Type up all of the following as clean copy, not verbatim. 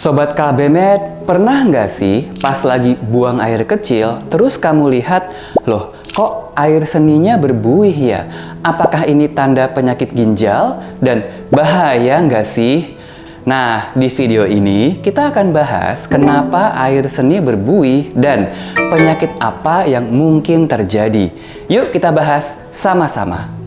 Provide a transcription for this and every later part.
Sobat KBMed, pernah nggak sih pas lagi buang air kecil, terus kamu lihat, loh kok air seninya berbuih ya? Apakah ini tanda penyakit ginjal? Dan bahaya nggak sih? Nah, di video ini kita akan bahas kenapa air seni berbuih dan penyakit apa yang mungkin terjadi. Yuk kita bahas sama-sama.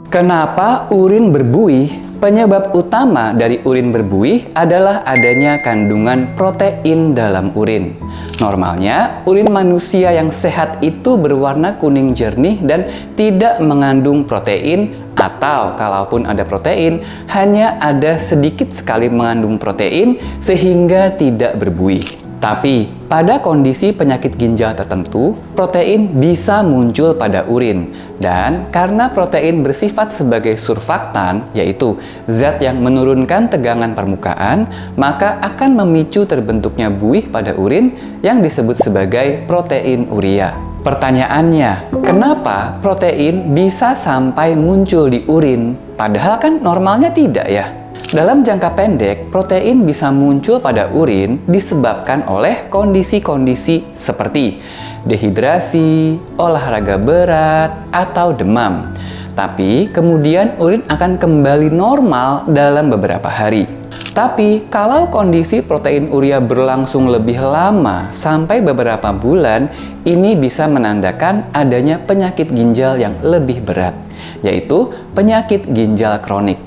Kenapa urin berbuih? Penyebab utama dari urin berbuih adalah adanya kandungan protein dalam urin. Normalnya, urin manusia yang sehat itu berwarna kuning jernih dan tidak mengandung protein, atau kalaupun ada protein, hanya ada sedikit sekali mengandung protein sehingga tidak berbuih. Tapi, pada kondisi penyakit ginjal tertentu, protein bisa muncul pada urin. Dan karena protein bersifat sebagai surfaktan, yaitu zat yang menurunkan tegangan permukaan, maka akan memicu terbentuknya buih pada urin yang disebut sebagai protein urea. Pertanyaannya, kenapa protein bisa sampai muncul di urin? Padahal kan normalnya tidak ya? Dalam jangka pendek, protein bisa muncul pada urin disebabkan oleh kondisi-kondisi seperti dehidrasi, olahraga berat, atau demam. Tapi kemudian urin akan kembali normal dalam beberapa hari. Tapi kalau kondisi protein urea berlangsung lebih lama sampai beberapa bulan, ini bisa menandakan adanya penyakit ginjal yang lebih berat, yaitu penyakit ginjal kronik.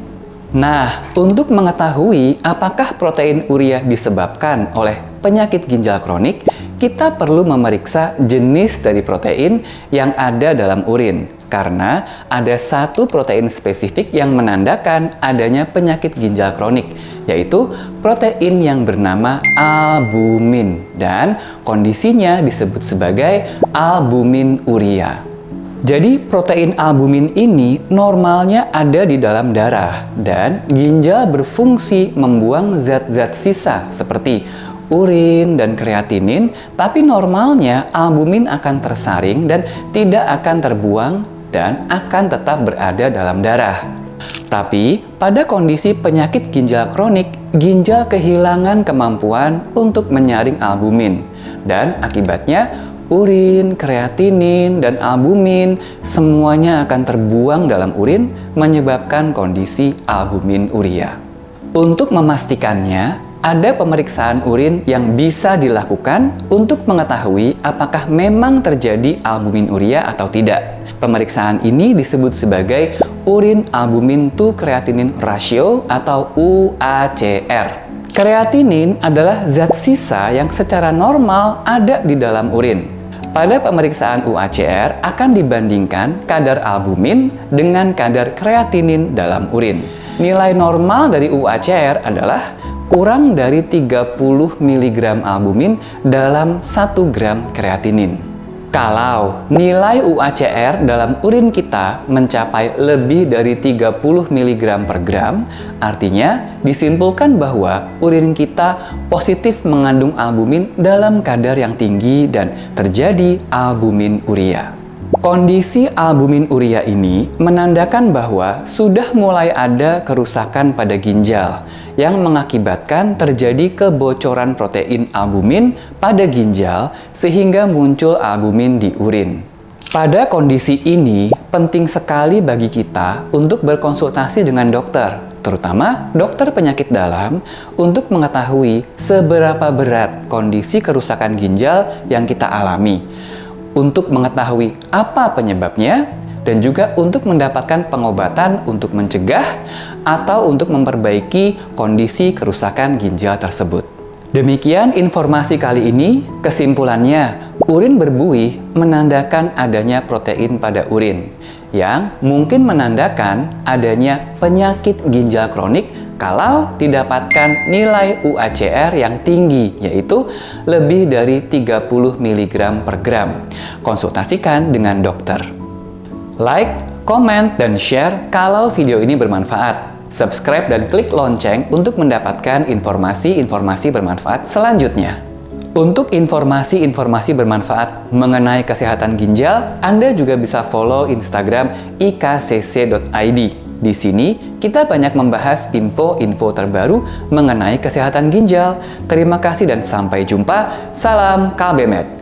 Nah, untuk mengetahui apakah protein urea disebabkan oleh penyakit ginjal kronik, kita perlu memeriksa jenis dari protein yang ada dalam urin. Karena ada satu protein spesifik yang menandakan adanya penyakit ginjal kronik, yaitu protein yang bernama albumin. Dan kondisinya disebut sebagai albumin urea. Jadi protein albumin ini normalnya ada di dalam darah dan ginjal berfungsi membuang zat-zat sisa seperti urin dan kreatinin, tapi normalnya albumin akan tersaring dan tidak akan terbuang dan akan tetap berada dalam darah. Tapi pada kondisi penyakit ginjal kronik, ginjal kehilangan kemampuan untuk menyaring albumin dan akibatnya urin, kreatinin, dan albumin semuanya akan terbuang dalam urin menyebabkan kondisi albumin urea. Untuk memastikannya, ada pemeriksaan urin yang bisa dilakukan untuk mengetahui apakah memang terjadi albumin urea atau tidak. Pemeriksaan ini disebut sebagai urin albumin to creatinine ratio atau UACR. Kreatinin adalah zat sisa yang secara normal ada di dalam urin. Pada pemeriksaan UACR akan dibandingkan kadar albumin dengan kadar kreatinin dalam urin. Nilai normal dari UACR adalah kurang dari 30 mg albumin dalam 1 gram kreatinin. Kalau nilai UACR dalam urin kita mencapai lebih dari 30 mg per gram, artinya disimpulkan bahwa urin kita positif mengandung albumin dalam kadar yang tinggi dan terjadi albumin urea. Kondisi albumin urea ini menandakan bahwa sudah mulai ada kerusakan pada ginjal yang mengakibatkan terjadi kebocoran protein albumin pada ginjal sehingga muncul albumin di urin. Pada kondisi ini, penting sekali bagi kita untuk berkonsultasi dengan dokter, terutama dokter penyakit dalam, untuk mengetahui seberapa berat kondisi kerusakan ginjal yang kita alami, untuk mengetahui apa penyebabnya, dan juga untuk mendapatkan pengobatan untuk mencegah atau untuk memperbaiki kondisi kerusakan ginjal tersebut. Demikian informasi kali ini. Kesimpulannya, urin berbuih menandakan adanya protein pada urin, yang mungkin menandakan adanya penyakit ginjal kronik kalau didapatkan nilai UACR yang tinggi, yaitu lebih dari 30 mg per gram. Konsultasikan dengan dokter. Like, komen, dan share kalau video ini bermanfaat. Subscribe dan klik lonceng untuk mendapatkan informasi-informasi bermanfaat selanjutnya. Untuk informasi-informasi bermanfaat mengenai kesehatan ginjal, Anda juga bisa follow Instagram ikcc.id. Di sini, kita banyak membahas info-info terbaru mengenai kesehatan ginjal. Terima kasih dan sampai jumpa. Salam KBMed.